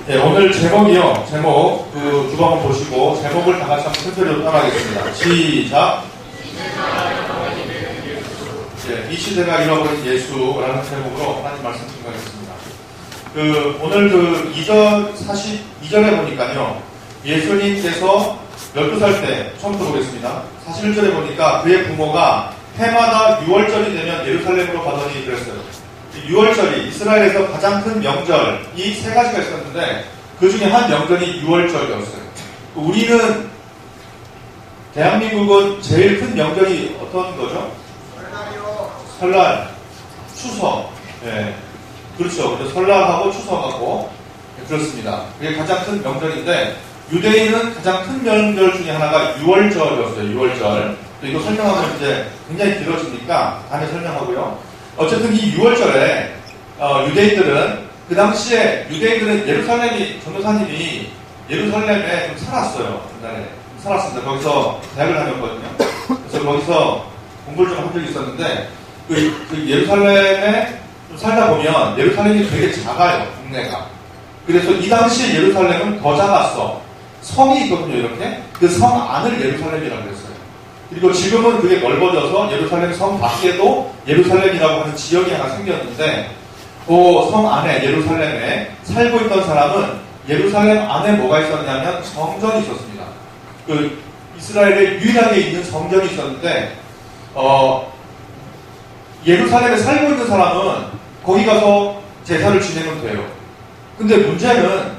네, 오늘 제목이요. 제목 두번 한번 보시고 제목을 다 같이 한번 천천히 따라하겠습니다. 시작. 네, 이 시대가 잃어버린 예수라는 제목으로 하나님 말씀 증거하겠습니다. 오늘 2절 42절에 보니까요. 예수님께서 12살 때 처음부터 보겠습니다. 41절에 보니까 그의 부모가 해마다 6월절이 되면 예루살렘으로 가더니 그랬어요. 6월절이 이스라엘에서 가장 큰 명절이 세 가지가 있었는데 그 중에 한 명절이 6월절이었어요. 우리는 대한민국은 제일 큰 명절이 어떤 거죠? 설날, 추석. 네. 그렇죠. 설날하고 추석하고 그렇습니다. 그게 가장 큰 명절인데 유대인은 가장 큰 명절 중에 하나가 6월절이었어요. 6월절. 이거 설명하면 이제 굉장히 길어지니까 다음에 설명하고요. 어쨌든 이 6월절에 유대인들은 그 당시에 유대인들은 전도사님이 예루살렘에 좀 살았어요. 옛날에 살았습니다. 거기서 대학을 다녔거든요. 그래서 거기서 공부를 좀 한 적이 있었는데 그 예루살렘에 좀 살다 보면 예루살렘이 되게 작아요. 동네가. 그래서 이 당시에 예루살렘은 더 작았어. 성이 있거든요. 이렇게. 그 성 안을 예루살렘이라고 그랬어요. 그리고 지금은 그게 넓어져서 예루살렘 성 밖에도 예루살렘이라고 하는 지역이 하나 생겼는데 그 성 안에 예루살렘에 살고 있던 사람은 예루살렘 안에 뭐가 있었냐면 성전이 있었습니다. 그 이스라엘에 유일하게 있는 성전이 있었는데 예루살렘에 살고 있는 사람은 거기 가서 제사를 지내면 돼요. 근데 문제는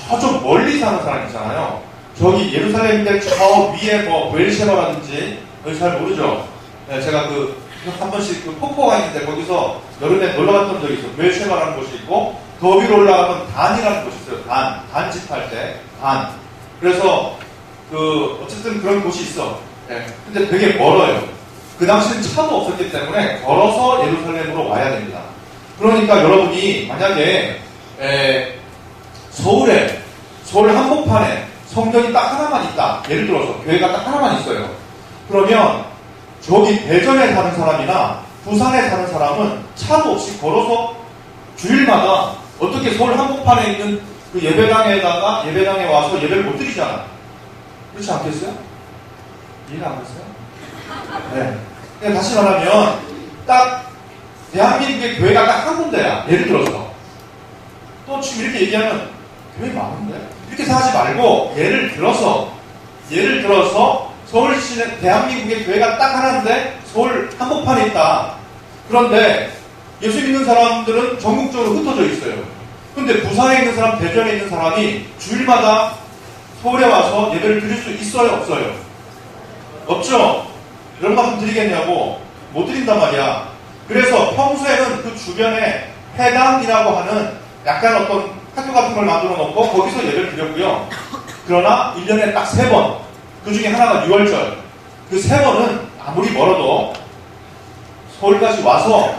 저쪽 멀리 사는 사람 있잖아요. 저기 예루살렘인데 저 위에 벨쉐바라든지 잘 모르죠. 네, 제가 한 번씩 폭포가 있는데 거기서 여름에 놀러 갔던 적이 있어요. 벨쉐바라는 곳이 있고 더 위로 올라가면 단이라는 곳이 있어요. 단집할 때 단. 그래서 어쨌든 그런 곳이 있어. 네, 근데 되게 멀어요. 그 당시는 차도 없었기 때문에 걸어서 예루살렘으로 와야 됩니다. 그러니까 여러분이 만약에 서울 한복판에 성전이 딱 하나만 있다. 예를 들어서 교회가 딱 하나만 있어요. 그러면 저기 대전에 사는 사람이나 부산에 사는 사람은 차도 없이 걸어서 주일마다 어떻게 서울 한복판에 있는 그 예배당에 와서 예배를 못 드리잖아. 그렇지 않겠어요? 이해가 안 됐어요? 네. 그냥 다시 말하면 딱 대한민국의 교회가 딱 한 군데야. 예를 들어서 또 지금 이렇게 얘기하면 교회 많은데? 이렇게 생각하지 말고 예를 들어서 서울 시내 대한민국의 교회가 딱 하나인데 서울 한복판에 있다. 그런데 예수 믿는 사람들은 전국적으로 흩어져 있어요. 근데 부산에 있는 사람, 대전에 있는 사람이 주일마다 서울에 와서 예배를 드릴 수 있어요? 없어요? 없죠? 이런 말씀 드리겠냐고 못 드린단 말이야. 그래서 평소에는 그 주변에 회당이라고 하는 약간 어떤 학교 같은 걸 만들어 놓고 거기서 예배를 드렸고요. 그러나 1년에 딱 3번. 그 중에 하나가 6월절. 그 3번은 아무리 멀어도 서울까지 와서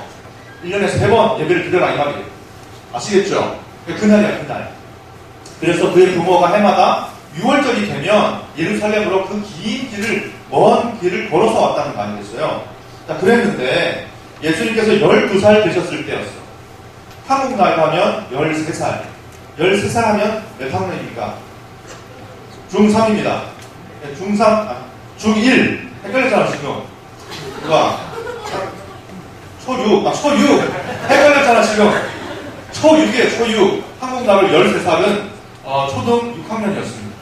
1년에 3번 예배를 드려라 이 말이에요. 아시겠죠? 그날이야, 그날. 그래서 그의 부모가 해마다 6월절이 되면 예루살렘으로 그 긴 길을, 먼 길을 걸어서 왔다는 거 아니겠어요? 자, 그랬는데 예수님께서 12살 되셨을 때였어. 한국 나이로 하면 13살. 13살 하면 몇 학년입니까? 중3입니다. 중1. 헷갈렸잖아, 지금. 누가? 초6. 헷갈렸잖아, 지금. 초6이에요, 초6. 한국 나이로 13살은 초등 6학년이었습니다.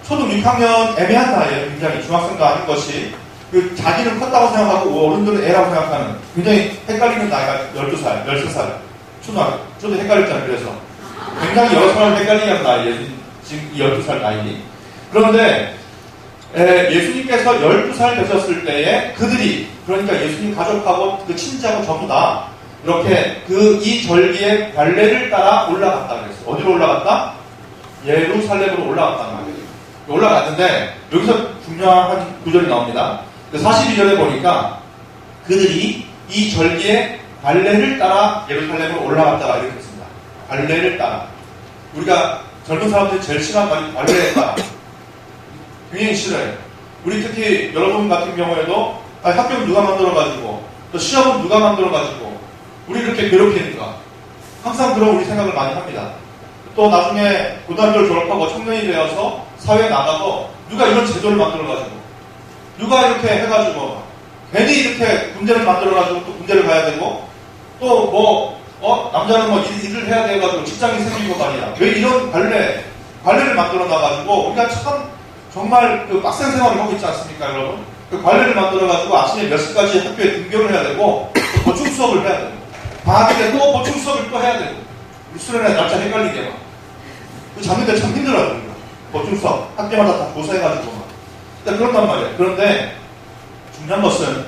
초등 6학년 애매한 나이에요, 굉장히. 중학생과 하는 것이. 자기는 컸다고 생각하고 어른들은 애라고 생각하는 굉장히 헷갈리는 나이가 12살, 13살. 저도 헷갈렸잖아요, 그래서. 굉장히 여러 사람을 헷갈리게 하는 나이에요, 지금 이 12살 나이. 그런데, 예수님께서 12살 되셨을 때에 그들이, 그러니까 예수님 가족하고 그 친지하고 전부 다, 이렇게 이 절기의 관례를 따라 올라갔다 그랬어요. 어디로 올라갔다? 예루살렘으로 올라갔다는 말이에요. 올라갔는데, 여기서 중요한 구절이 나옵니다. 42절에 보니까 그들이 이 절기의 관례를 따라 예루살렘으로 올라갔다가 이렇게 했습니다. 관례를 따라. 우리가 젊은 사람들이 제일 싫어하는 말이 관례에 따라. 굉장히 싫어요. 우리 특히 여러분 같은 경우에도 학교는 누가 만들어가지고 또 시험은 누가 만들어가지고 우리 이렇게 괴롭히니까 항상 그런 우리 생각을 많이 합니다. 또 나중에 고등학교를 졸업하고 청년이 되어서 사회에 나가도 누가 이런 제도를 만들어가지고 누가 이렇게 해가지고 괜히 이렇게 군대를 만들어가지고 또 군대를 가야 되고 또 남자는 일을 해야 돼가지고 직장이 생기고 말이야. 왜 이런 관례를 만들어 놔가지고 우리가 참 정말 그 빡센 생활을 하고 있지 않습니까, 여러분? 그 관례를 만들어가지고 아침에 몇 시까지 학교에 등교를 해야 되고 또 보충 수업을 해야 되고 방학에 때 또 보충 수업을 또 해야 되고 우리 수련회 날짜 헷갈리게 막 그 잡는데 참 힘들어요. 보충 수업 학교마다 다 조사해가지고 막 그런단 말이에요. 그런데 중요한 것은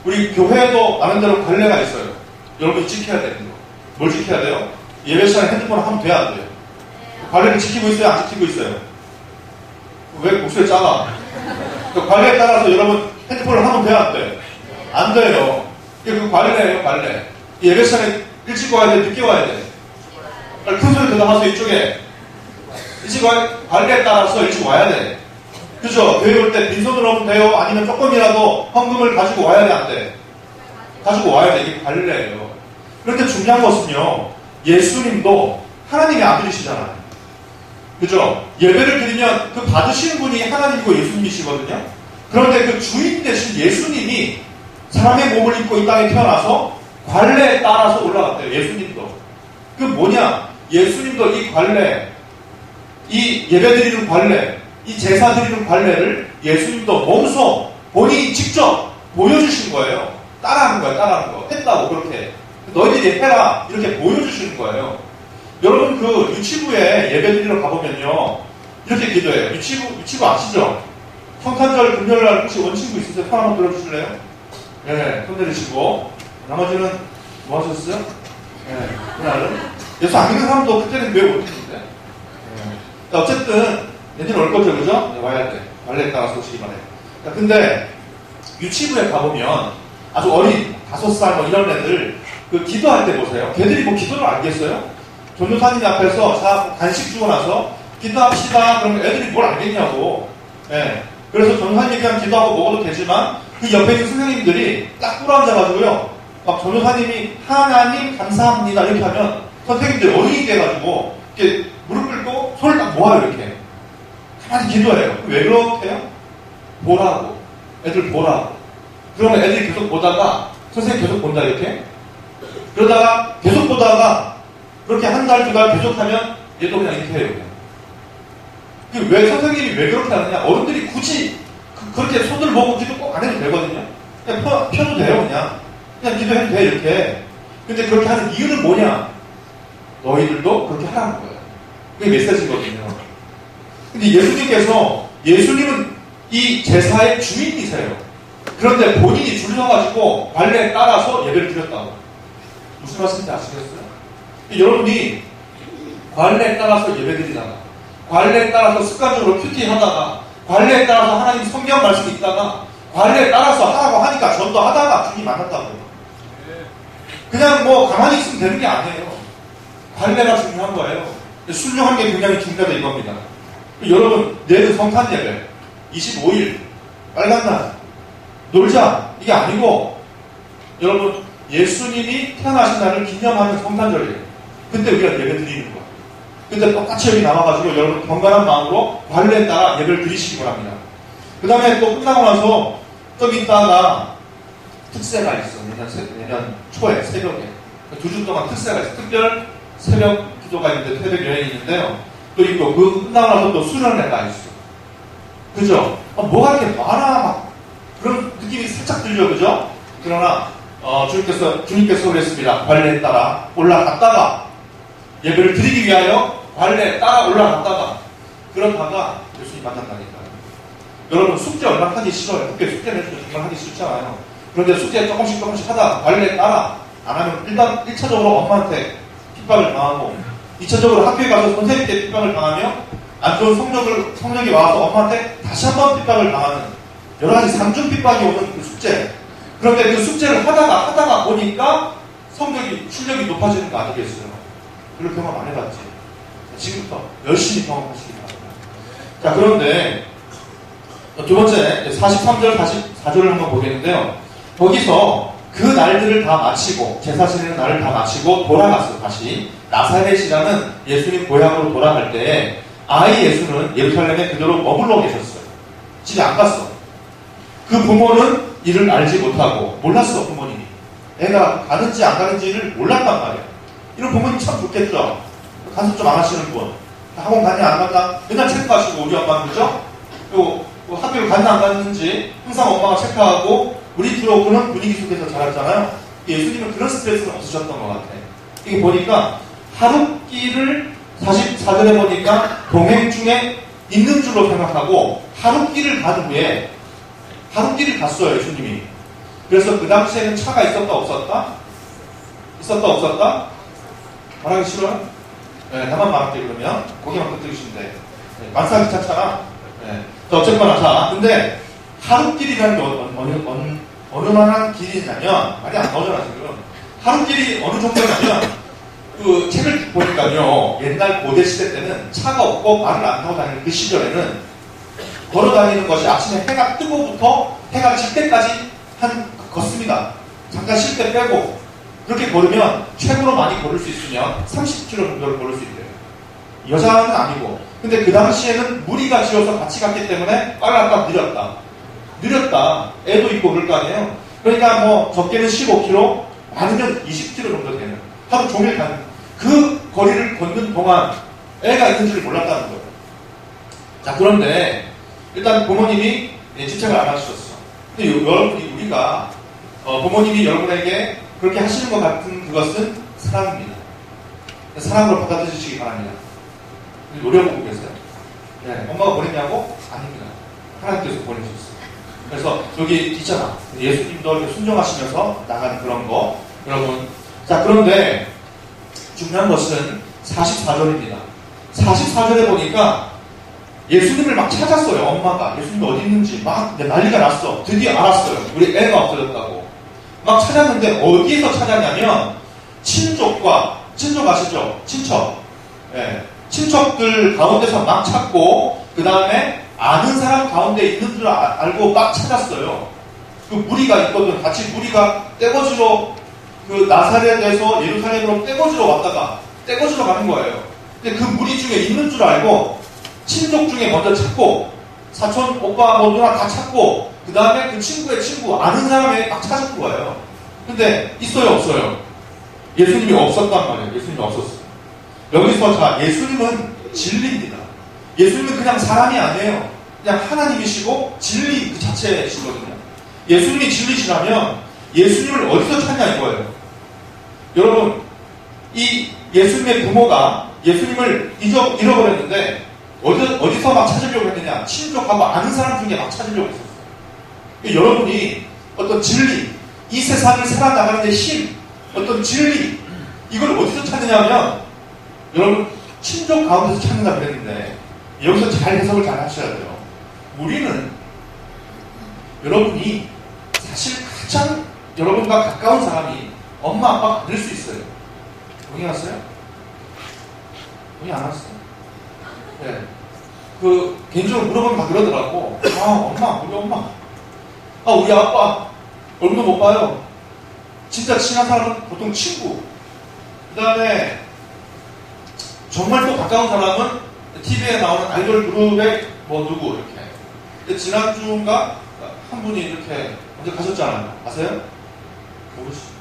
우리 교회에도 나름대로 관례가 있어요. 여러분이 지켜야 되는 거. 뭘 지켜야 돼요? 예배 시간에 핸드폰을 하면 돼야 안 돼요? 관례를 지키고 있어요? 안 지키고 있어요? 왜 목소리 작아? 그 관례에 따라서 여러분 핸드폰을 하면 돼야 안 돼? 안 돼요. 그 관례예요, 관례. 예배 시간에 일찍 와야 돼, 늦게 와야 돼? 큰 소리 대답하세요, 이쪽에. 일찍 관례에 따라서 일찍 와야 돼. 그죠? 교회 올 때 빈손으로 오면 돼요? 아니면 조금이라도 헌금을 가지고 와야 돼, 안 돼? 가지고 와야 돼. 이게 관례예요. 그런데 중요한 것은요, 예수님도 하나님의 아들이시잖아요. 그죠? 예배를 드리면 그 받으시는 분이 하나님이고 예수님이시거든요. 그런데 그 주인 되신 예수님이 사람의 몸을 입고 이 땅에 태어나서 관례에 따라서 올라갔대요. 예수님도. 그 뭐냐? 예수님도 이 관례, 이 예배 드리는 관례, 이 제사 드리는 관례를 예수님도 몸소 본인이 직접 보여주신 거예요. 따라하는 거예요. 따라하는 거. 했다고 그렇게. 너희들이 해라. 이렇게 보여주시는 거예요. 여러분 그 유치부에 예배 드리러 가보면요. 이렇게 기도해요. 유치부 아시죠? 성탄절 금요일날 혹시 원친구 있으세요? 손 한번 들어주실래요? 네. 손 내리시고. 나머지는 뭐 하셨어요? 네. 그날은. 예수 안 믿는 사람도 그때는 왜 원친인데? 네. 어쨌든 내년 올 거죠. 그죠? 네, 와야 돼. 관례에 따라서 오시기 바래요. 근데 유치부에 가보면 아주 어린 5살 뭐 이런 애들 그 기도할 때 보세요. 걔들이 뭐 기도를 알겠어요? 전도사님 앞에서 간식 주고 나서 기도합시다. 그러면 애들이 뭘 알겠냐고. 예. 그래서 전도사님이 그냥 기도하고 먹어도 되지만 그 옆에 있는 선생님들이 딱 꿇어앉아가지고요. 막 전도사님이 하나님 감사합니다 이렇게 하면 선생님들이 어린이 돼가지고 이렇게 무릎 꿇고 손을 딱 모아요 이렇게. 가만히 기도해요. 왜 그렇게 해요? 보라고. 애들 보라고. 그러면 애들이 계속 보다가 선생님 계속 본다 이렇게. 그러다가 계속 보다가 그렇게 한 달, 2달 계속하면 얘도 그냥 이렇게 해요. 그냥. 왜 선생님이 왜 그렇게 하느냐? 어른들이 굳이 그렇게 손을 보고 기도 꼭 안 해도 되거든요. 그냥 펴도 돼요, 그냥. 그냥 기도해도 돼, 이렇게. 근데 그렇게 하는 이유는 뭐냐? 너희들도 그렇게 하라는 거예요. 그게 메시지거든요. 근데 예수님은 이 제사의 주인이세요. 그런데 본인이 줄 서가지고 관례에 따라서 예배를 드렸다고. 무슨 말씀인지 아시겠어요? 여러분이 관례에 따라서 예배드리다가 관례에 따라서 습관적으로 큐티하다가 관례에 따라서 하나님 성경 말씀이 있다가 관례에 따라서 하라고 하니까 전도하다가 주님 만났다고요. 그냥 뭐 가만히 있으면 되는 게 아니에요. 관례가 중요한 거예요. 순종한 게 굉장히 중요하다 이겁니다. 여러분 내일은 성탄 예배 25일 빨간 날 놀자 이게 아니고 여러분 예수님이 태어나신 날을 기념하는 성탄절이에요. 근데 우리가 예배 드리는 거예요. 근데 똑같이 여기 나와가지고 여러분 경건한 마음으로 관례에 따라 예배를 드리시기 바랍니다. 그 다음에 또 끝나고 나서 좀 있다가 특세가 있어. 내년 초에 새벽에 2주 동안 특세가 있어. 특별 새벽 기도가 있는데 새벽 여행이 있는데요. 또 있고 그 끝나고 나서 또 수련회가 있어. 그죠? 뭐가 이렇게 많아 막 그런 느낌이 살짝 들죠. 그죠? 그러나 주님께서 그랬습니다. 관례에 따라 올라갔다가 예배를 드리기 위하여 관례에 따라 올라갔다가 그러다가 예수님 만난다니까요. 여러분 숙제 얼마나 하기 싫어요. 학교에 숙제를 해주면 정말 하기 싫잖아요. 그런데 숙제 조금씩 하다 관례에 따라 안 하면 일단 1차적으로 엄마한테 핍박을 당하고 2차적으로 학교에 가서 선생님께 핍박을 당하며 안 좋은 성적이 와서 엄마한테 다시 한번 핍박을 당하는 여러 가지 3중 핍박이 오는 그 숙제. 그런데 그 숙제를 하다가 보니까 실력이 높아지는 거 아니겠어요? 그런 경험 안 해봤지. 지금부터 열심히 경험하시기 바랍니다. 자, 그런데 두 번째 43절, 44절을 한번 보겠는데요. 거기서 그 날들을 다 마치고 제사 지내는 날을 다 마치고 돌아갔어요. 다시 나사렛이라는 예수님 고향으로 돌아갈 때에 아이 예수는 예루살렘에 그대로 머물러 계셨어요. 집에 안 갔어. 그 부모는 이를 알지 못하고 몰랐어. 부모님이 애가 가는지 안 가는지를 몰랐단 말이야. 이런 부모님 참 좋겠죠. 간섭 좀 안 하시는 분, 학원 갔냐 안 갔냐 맨날 체크하시고, 우리 엄마는 그죠? 그리고 학교를 갔나 안 갔는지 항상 엄마가 체크하고 우리 들어오고는 분위기 속에서 자랐잖아요. 예수님은 그런 스트레스는 없으셨던 것 같아. 이게 보니까 하룻길을 44절에 보니까 동행 중에 있는 줄로 생각하고 하룻길을 간 후에 하룻길을 갔어요. 예수님이. 그래서 그 당시에는 차가 있었다 없었다? 있었다 없었다? 말하기 싫어요? 네, 나만 말할게. 그러면 고개만 끄덕이시면 돼. 네, 말싸기 귀찮잖아. 네. 어쨌거나 자, 근데 하룻길이라는 게 어느 만한 길이냐면 말이 안 나오잖아 지금. 하룻길이 어느 정도냐면 그 책을 보니까요, 옛날 고대 시대 때는 차가 없고 말을 안 타고 다니는 그 시절에는 걸어 다니는 것이 아침에 해가 뜨고부터 해가 질 때까지 걷습니다. 잠깐 쉴 때 빼고. 그렇게 걸으면 최고로 많이 걸을 수 있으면 30km 정도를 걸을 수 있대요. 여자는 아니고. 근데 그 당시에는 무리가 지어서 같이 갔기 때문에 빨랐다 느렸다. 애도 있고 그럴 거 아니에요. 그러니까 뭐 적게는 15km, 많으면 20km 정도 되는, 하루 종일 가는 그 거리를 걷는 동안 애가 있는 줄 몰랐다는 거예요. 자, 그런데 일단 부모님이 집착을 안 하셨어. 근데 여러분이, 우리가 부모님이 여러분에게 그렇게 하시는 것 같은 그것은 사랑입니다. 사랑으로 받아들이시기 바랍니다. 노려보고 계세요. 네, 엄마가 보냈냐고? 아닙니다. 하나님께서 보내셨어요. 그래서 여기 있잖아. 예수님도 이렇게 순종하시면서 나가는 그런 거. 여러분. 자, 그런데 중요한 것은 44절입니다. 44절에 보니까 예수님을 막 찾았어요. 엄마가. 예수님이 어디 있는지 막 난리가 났어. 드디어 알았어요. 우리 애가 없어졌다고. 막 찾았는데 어디에서 찾았냐면 친족 아시죠? 친척. 예. 친척들 가운데서 막 찾고 그 다음에 아는 사람 가운데 있는 줄 알고 막 찾았어요. 그 무리가 있거든. 같이 무리가 떼거지로 그 나사렛에서 예루살렘으로 떼거지로 왔다가 떼거지로 가는 거예요. 근데 그 무리 중에 있는 줄 알고 친족 중에 먼저 찾고 사촌, 오빠, 뭐 누나 다 찾고 그 다음에 그 친구의 친구, 아는 사람에 막 찾은 거예요. 근데 있어요 없어요? 예수님이 없었단 말이에요. 예수님이 없었어요. 여기서 자, 예수님은 진리입니다. 예수님은 그냥 사람이 아니에요. 그냥 하나님이시고 진리 그 자체이시거든요. 예수님이 진리시라면 예수님을 어디서 찾냐 이거예요. 여러분, 이 예수님의 부모가 예수님을 잃어버렸는데 어디서 막 찾으려고 했느냐? 친족하고 아는 사람 중에 막 찾으려고 했었어요. 여러분이 어떤 진리, 이 세상을 살아나가는 데 힘, 어떤 진리, 이걸 어디서 찾느냐 하면 여러분 친족 가운데서 찾는다 그랬는데 여기서 잘 해석을 잘 하셔야 돼요. 우리는 여러분이 사실 가장 여러분과 가까운 사람이 엄마 아빠가 될 수 있어요. 동의 왔어요? 동의 안 왔어요? 네. 그 개인적으로 물어보면 다 그러더라고. 아, 엄마, 우리 엄마. 아, 우리 아빠. 얼굴도 못 봐요. 진짜 친한 사람은 보통 친구. 그 다음에 정말 또 가까운 사람은 TV에 나오는 아이돌 그룹의 뭐 누구 이렇게. 근데 지난주인가 한 분이 이렇게 언제 가셨잖아요. 아세요?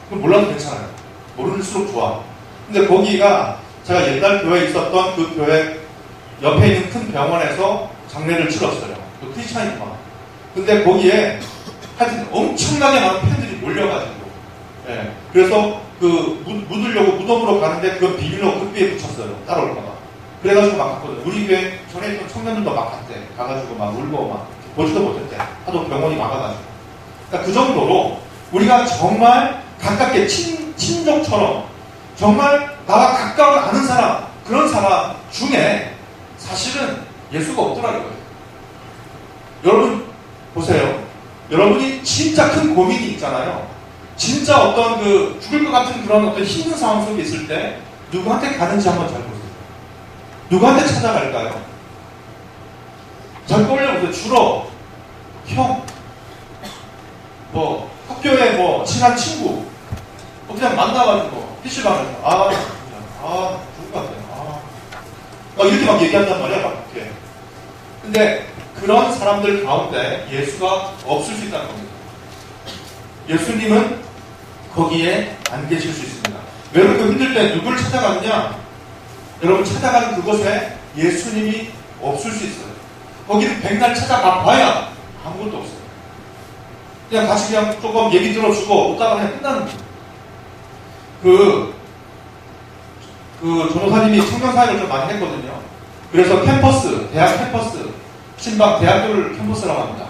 그럼 몰라도 괜찮아요. 모를수록 좋아. 근데 거기가 제가 옛날 교회에 있었던 그 교회 옆에 있는 큰 병원에서 장례를 치렀어요. 그 크리스찬이구만. 근데 거기에 하여튼 엄청나게 많은 팬들이 몰려가지고, 예. 그래서 그 묻으려고 무덤으로 가는데 그건 비밀로 흙비에 붙였어요. 따라올까봐. 그래가지고 막 갔거든요. 우리 교회 전에 있던 청년들도 막 갔대. 가가지고 막 울고 막 보지도 못했대. 하도 병원이 막아가지고. 그러니까 그 정도로 우리가 정말 가깝게 친족처럼 정말 나와 가까운 아는 사람, 그런 사람 중에 사실은 예수가 없더라고요. 여러분 보세요. 여러분이 진짜 큰 고민이 있잖아요. 진짜 어떤 그 죽을 것 같은 그런 어떤 힘든 상황 속에 있을 때 누구한테 가는지 한번 잘 보세요. 누구한테 찾아갈까요? 잘 떠올려보세요. 주로 형, 뭐 학교에 뭐 친한 친구, 그냥 만나가지고 PC방에서 죽을 것 같아요. 이렇게 막 얘기한단 말이야, 막 이렇게. 근데 그런 사람들 가운데 예수가 없을 수 있다는 겁니다. 예수님은 거기에 안 계실 수 있습니다. 왜 그렇게 힘들 때 누구를 찾아가느냐? 여러분 찾아가는 그곳에 예수님이 없을 수 있어요. 거기를 백날 찾아가 봐야 아무것도 없어요. 그냥 같이 그냥 조금 얘기 들어주고 웃다가 그냥 끝나는 거예요. 전호사님이 청년사역을 좀 많이 했거든요. 그래서 캠퍼스, 대학 캠퍼스, 신방 대학교를 캠퍼스라고 합니다.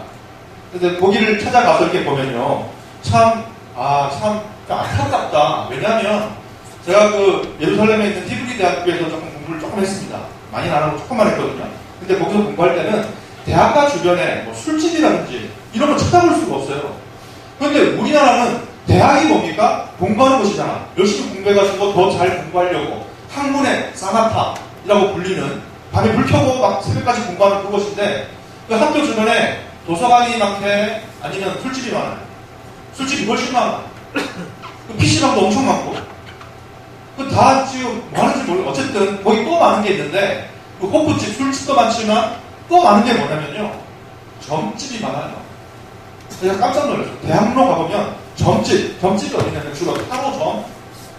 근데 거기를 찾아가서 이렇게 보면요. 참 안타깝다. 왜냐하면 제가 예루살렘에 있는 티브리 대학교에서 조금 공부를 조금 했습니다. 많이는 안 하고 조금만 했거든요. 근데 거기서 공부할 때는 대학가 주변에 뭐 술집이라든지 이런 걸 찾아볼 수가 없어요. 그런데 우리나라는 대학이 뭡니까? 공부하는 곳이잖아. 열심히 공부해가지고 더 잘 공부하려고 학문의 사마타라고 불리는 밤에 불 켜고 막 새벽까지 공부하는 그곳인데 그 학교 주변에 도서관이 많게 아니면 술집이 많아요. 술집이 훨씬 많아. PC방도 엄청 많고 다 지금 뭐 하는지 모르겠어요. 어쨌든 거기 또 많은 게 있는데 호프집, 술집도 많지만 또 많은 게 뭐냐면요. 점집이 많아요. 제가 깜짝 놀랐어요. 대학로 가보면 점집이 어디냐면 주로 타로점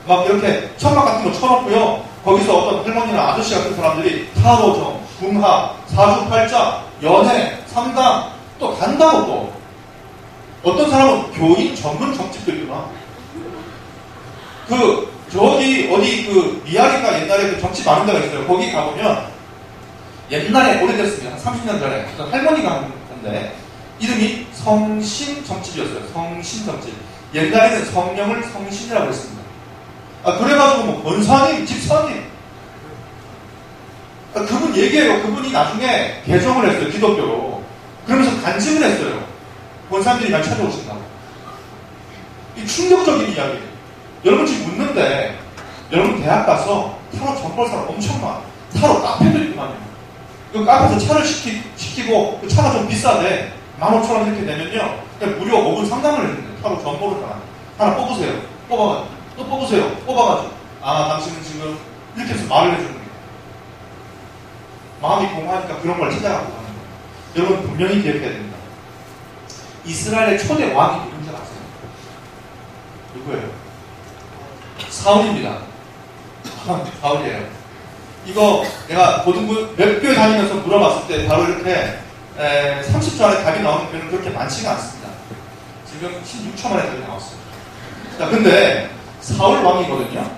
막 이렇게 천막 같은 거 쳐놓고요. 거기서 어떤 할머니나 아저씨 같은 사람들이 타로점, 궁합, 사주팔자, 연애, 상담 또 간다고 또 어떤 사람은 교인 전문 점집도 있구나. 저기 어디 미아리가 옛날에 점집 많은 데가 있어요. 거기 가보면 옛날에 오래됐습니다. 30년 전에 어떤 할머니가 한 건데 이름이 성신점집이었어요. 성신점집. 옛날에는 성령을 성신이라고 했습니다. 그래가지고 뭐 권사님, 집사님 그분 얘기해요. 그분이 나중에 개종을 했어요. 기독교로. 그러면서 간증을 했어요. 권사님들이 많이 찾아오신다고. 이 충격적인 이야기예요. 여러분 지금 묻는데 여러분 대학 가서 타로 전볼 사람 엄청 많아. 타로 카페도 있구만요. 그 카페에서 차를 시키고 그 차가 좀 비싸대. 15,000원 이렇게 내면요. 그냥 무료 5분 상담을 해주는데 타로 전보를 하나 뽑으세요. 뽑아가지고 또 뽑으세요. 뽑아가지고 당신은 지금 이렇게 해서 말을 해주는 거예요. 마음이 공허하니까 그런 걸 찾아가고 가는 거예요. 여러분 분명히 기억해야 됩니다. 이스라엘의 초대 왕이 누군지 아세요? 누구예요? 사울입니다. 사울이에요. 이거 내가 고등부 몇 교회 다니면서 물어봤을 때 바로 이렇게 30초 안에 답이 나오는 교회는 그렇게 많지가 않습니다. 지금 16초 만에 답이 나왔어요. 자, 근데 사울 왕이거든요.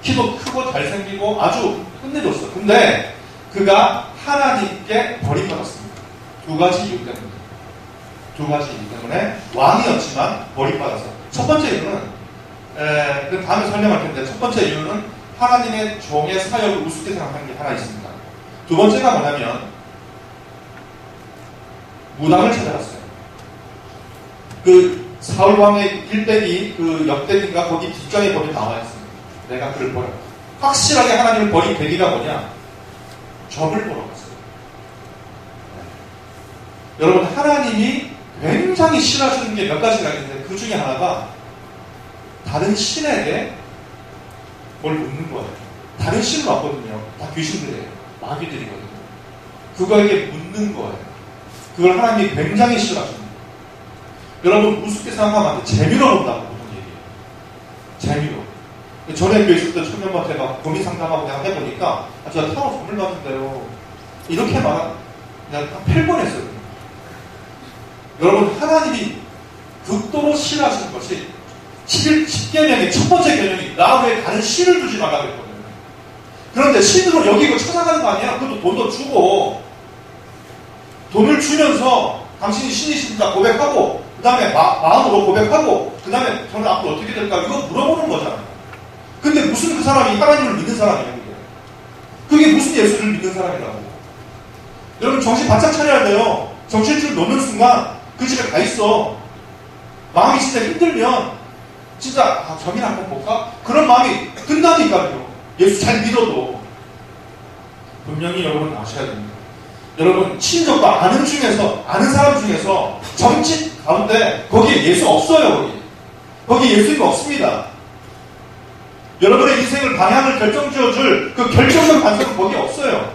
키도 크고 잘생기고 아주 끝내줬어요. 근데 그가 하나님께 버림받았습니다. 두 가지 이유 때문에 왕이었지만 버림받았어. 첫 번째 이유는 그 다음에 설명할 텐데 첫 번째 이유는 하나님의 종의 사역을 우습게 생각하는 게 하나 있습니다. 두 번째가 뭐냐면 무당을 찾아갔어요. 그 사울왕의 일대기 그 역대기가 거기 뒷장에 보면 나와 있습니다. 내가 그를 보라. 확실하게 하나님을 버린 계기가 뭐냐? 점을 보러 갔어요. 여러분 하나님이 굉장히 싫어하시는 게 몇 가지가 있는데 그 중에 하나가 다른 신에게 뭘 묻는 거예요. 다른 신은 없거든요. 다 귀신들이에요. 마귀들이거든요. 그거에게 묻는 거예요. 그걸 하나님이 굉장히 싫어하십니다. 여러분 우습게 생각하면 안 돼. 재미로 본다고 보는 얘기예요. 재미로. 전에 교회 있을 때 청년한테 막 고민 상담하고 내가 해보니까 제가 타로 선물 받은데요. 이렇게 말하면 그냥 다 팰 뻔했어요. 여러분 하나님이 극도로 싫어하시는 것이 10계명의 첫 번째 계명이 나 외에 다른 신을 두지 말라고 했거든요. 그런데 신으로 여기고 찾아가는 거 아니야? 그것도 돈도 주고 돈을 주면서 당신이 신이십니까 고백하고 그 다음에 마음으로 고백하고 그 다음에 저는 앞으로 어떻게 될까 이거 물어보는 거잖아요. 근데 무슨 그 사람이 하나님을 믿는 사람이에요. 그게 무슨 예수를 믿는 사람이라고. 여러분 정신 바짝 차려야 돼요. 정신줄 놓는 순간 그 집에 가 있어. 마음이 진짜 힘들면 진짜 점이나 한번 볼까? 그런 마음이 든다니까요. 예수 잘 믿어도. 분명히 여러분 아셔야 됩니다. 여러분 친족과 아는 사람 중에서 점집 가운데 거기에 예수 없어요. 거기 예수님 없습니다. 여러분의 인생을 방향을 결정지어줄 그 결정적 반석은 거기 없어요.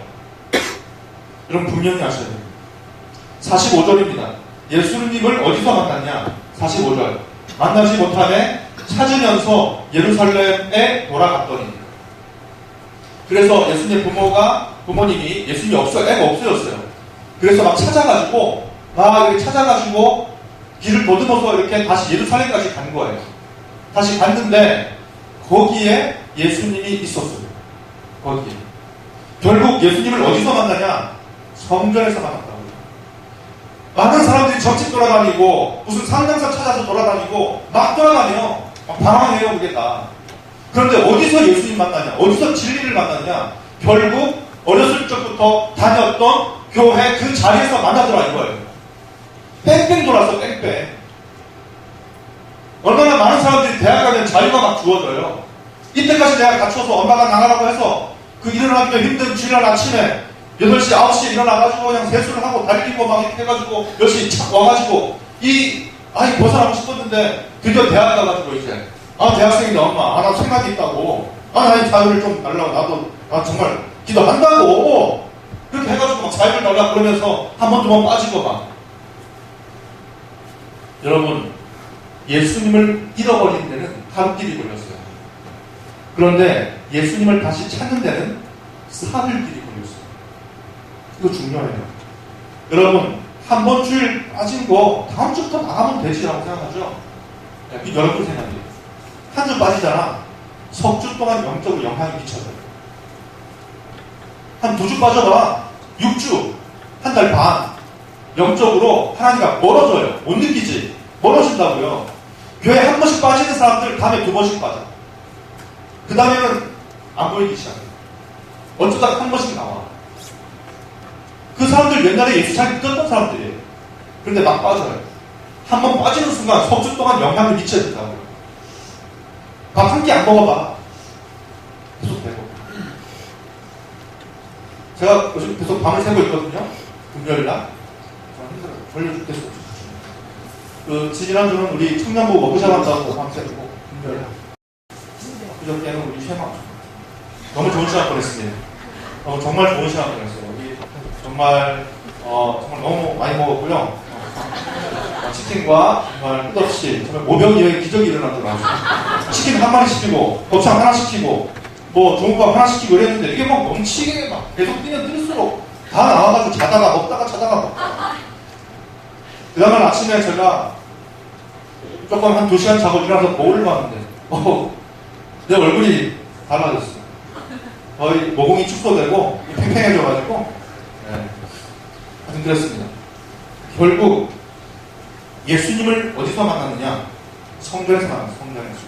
여러분 분명히 아셔야 돼요. 45절입니다. 예수님을 어디서 만났냐? 45절. 만나지 못함에 찾으면서 예루살렘에 돌아갔더니. 그래서 예수님 부모님이 예수님이 애가 없어졌어요. 그래서 막 찾아가지고 이렇게 찾아가지고 길을 더듬어서 이렇게 다시 예루살렘까지 간 거예요. 다시 갔는데 거기에 예수님이 있었어요. 거기에. 결국 예수님을 어디서 만나냐? 성전에서 만났다고요. 많은 사람들이 젖집 돌아다니고 무슨 상장사 찾아서 돌아다니고 막 돌아다녀. 막 방황해요, 그게 다. 그런데 어디서 예수님 만나냐? 어디서 진리를 만났냐? 결국 어렸을 적부터 다녔던 교회 그 자리에서 만나더라 이거예요. 뺑뺑 돌아서 뺑뺑. 얼마나 많은 사람들이 대학 가면 자유가 막 주어져요. 이때까지 내가 갇혀서 엄마가 나가라고 해서 그 일어나기가 힘든 주일날 아침에 8시, 9시에 일어나가지고 그냥 세수를 하고 달리고 막 이렇게 해가지고 10시 착 와가지고 벗어나고 싶었는데 드디어 대학 가가지고 이제 대학생인데 엄마 나 생각이 있다고 나의 자유를 좀 달라고 나도 정말 기도한다고 그렇게 해가지고 막 자유를 달라고 그러면서 한 번 두 번 빠지고 막 여러분 예수님을 잃어버린 데는 하루길이 걸렸어요. 그런데 예수님을 다시 찾는 데는 사흘길이 걸렸어요. 이거 중요해요. 여러분 한 번 주일 빠진 거 다음 주부터 나가면 되지라고 생각하죠? 여러분 생각이에요. 한 주 빠지잖아. 석 주 동안 영적으로 영향이 미쳐요. 한 2주 빠져봐. 6주, 한 달 반. 영적으로 하나님과 멀어져요. 못 느끼지? 멀어진다고요. 교회 한 번씩 빠지는 사람들 다음에 2번씩 빠져. 그 다음에는 안 보이기 시작해. 어쩌다가 한 번씩 나와. 그 사람들 옛날에 예수 잘 믿었던 사람들이에요. 그런데 막 빠져요. 한 번 빠지는 순간 석 주 동안 영향을 미쳐야 된다고요. 밥 한 끼 안 먹어봐. 계속 되고. 제가 요즘 계속 밤을 새고 있거든요. 금요일날. 힘들어요. 졸려 죽겠어요. 지난주는 우리 청년부 먹으셔 간다고 밤새고, 금요일날. 그저께는 우리 쉐마. 너무 좋은 시간 보냈습니다. 정말 좋은 시간 보냈어요. 여기 정말 너무 많이 먹었고요. 치킨과 정말 끝없이 정말 모병이의 기적이 일어나더라고요. 치킨 한 마리 시키고 곱창 하나 시키고 뭐 종국밥 하나 시키고 이랬는데 이게 막 넘치게 막 계속 뛰면 뛸수록 다 나와가지고 자다가 먹다가 자다가 그 다음날 아침에 제가 조금 한 2시간 자고 일어나서 거울을 봤는데 내 얼굴이 달라졌어요. 거의 모공이 축소되고 팽팽해져가지고 하여튼 그랬습니다. 결국 예수님을 어디서 만났느냐? 성전에서 만났어요. 성전에서.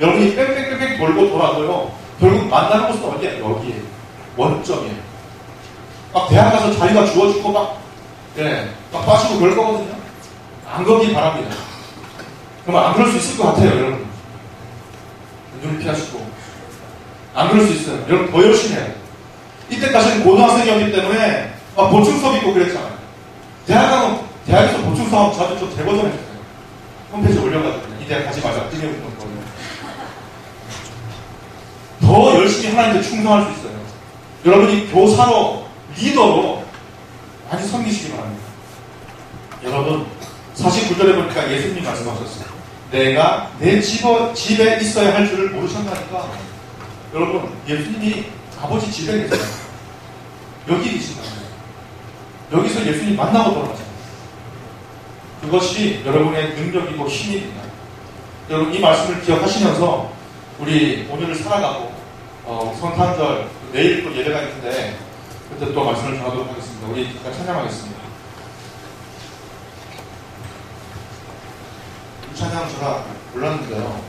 여러분이 뺑뺑뺑뺑 돌고 돌아도요. 결국 만나는 곳은 어디야? 여기에 원점이에요. 막 대학 가서 자리가 주어지고 막 빠지고 그럴 거거든요. 안 그러기 바랍니다. 그럼 안 그럴 수 있을 것 같아요, 여러분. 눈을 피하시고. 안 그럴 수 있어요. 여러분 더 열심히 해요. 이때까지는 고등학생이었기 때문에 막 보충 수업 있고 그랬잖아요. 대학에서 보충 수업 저한테 좀 재고전 해주세요. 홈페이지에 올려가지고 이 대학 가지 말자. 뜨개운동 거예요. 더 열심히 하나님께 충성할 수 있어요. 여러분이 교사로, 리더로 많이 섬기시기 바랍니다. 여러분 49절에 보니까 예수님이 말씀하셨어요. 내가 내 집에 있어야 할 줄을 모르셨나니까. 여러분 예수님이 아버지 집에 계세요. 여기 계신다고요. 여기서 예수님 만나고 돌아가잖아요. 그것이 여러분의 능력이고 힘입니다. 여러분 이 말씀을 기억하시면서 우리 오늘을 살아가고 성탄절 내일 또 예배가 있는데 그때 또 말씀을 전하도록 하겠습니다. 우리 잠깐 찬양하겠습니다. 이 찬양 제가 몰랐는데요.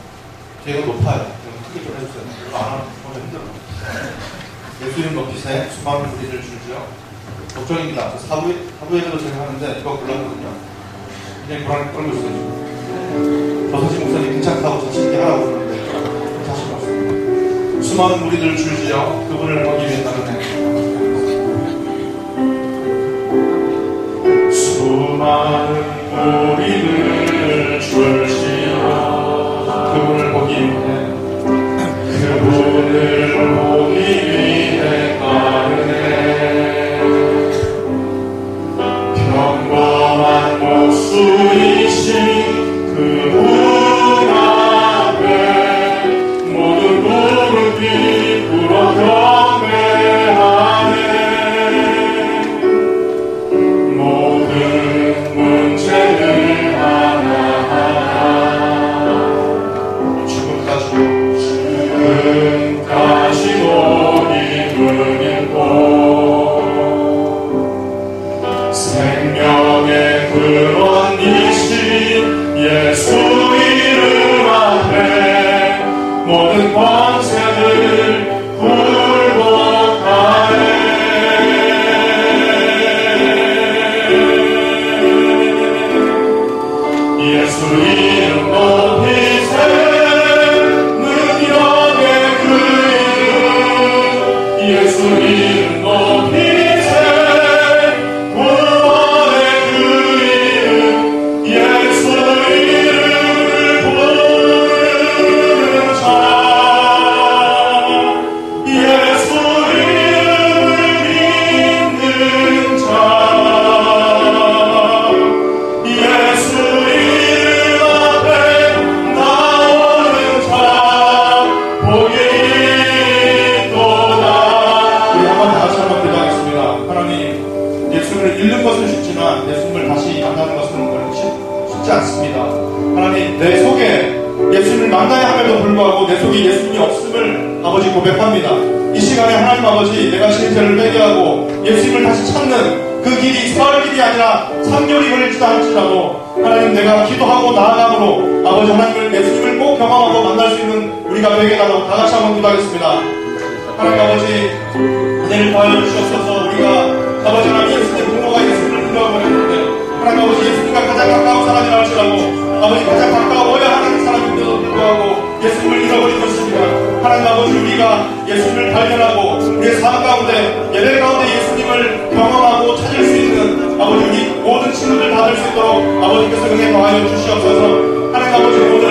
뒤에가 높아요. 크게 좀 해주세요. 이거 안 하면 너무 힘들어요. 예수님 높이세 수많은 우리를 줄지요. 걱정입니다. 사부 예배도 제가 하는데 이거 골랐거든요. 굉장히 불안을 떨고 있어요. 조사진 목사님 괜찮다고 자신있게 하라고 그러는데 자신 없습니다. 수많은 우리들 줄지요. 그분을 보기 위해 따르네. 수많은 우리들 줄지요. 그분을 보기 위해 예수님을 잃는 것은 쉽지만 예수님을 다시 만나는 것은 쉽지 않습니다. 하나님, 내 속에 예수님을 만나야 함에도 불구하고 내 속에 예수님이 없음을 아버지 고백합니다. 이 시간에 하나님 아버지, 내가 신세를 회개하고 예수님을 다시 찾는 그 길이 사흘 길이 아니라 3개월이 걸릴지도 할지라도 하나님, 내가 기도하고 나아감으로 아버지 하나님을, 예수님을 꼭 경험하고 만날 수 있는 우리가 되게 하도록 다 같이 한번 기도하겠습니다. 하나님 아버지, 은혜를 더하여 주시옵소서. 우리가 아버지 하나님, 예수님 부모가 예수님을 불러버렸는데 하나님 아버지, 예수님과 가장 가까운 사람이라 할지라도 아버지, 가장 가까워야 하는 사람인데도 불구하고 예수님을 잃어버린 것입니다. 하나님 아버지, 우리가 예수님을 발견하고 우리의 삶 가운데, 예배 가운데 예수님을 경험하고 찾을 수 있는 아버지, 우리 모든 친구들 다 될 수 있도록 아버지께서 은혜 더하여 주시옵소서. 하나님 아버지, 모든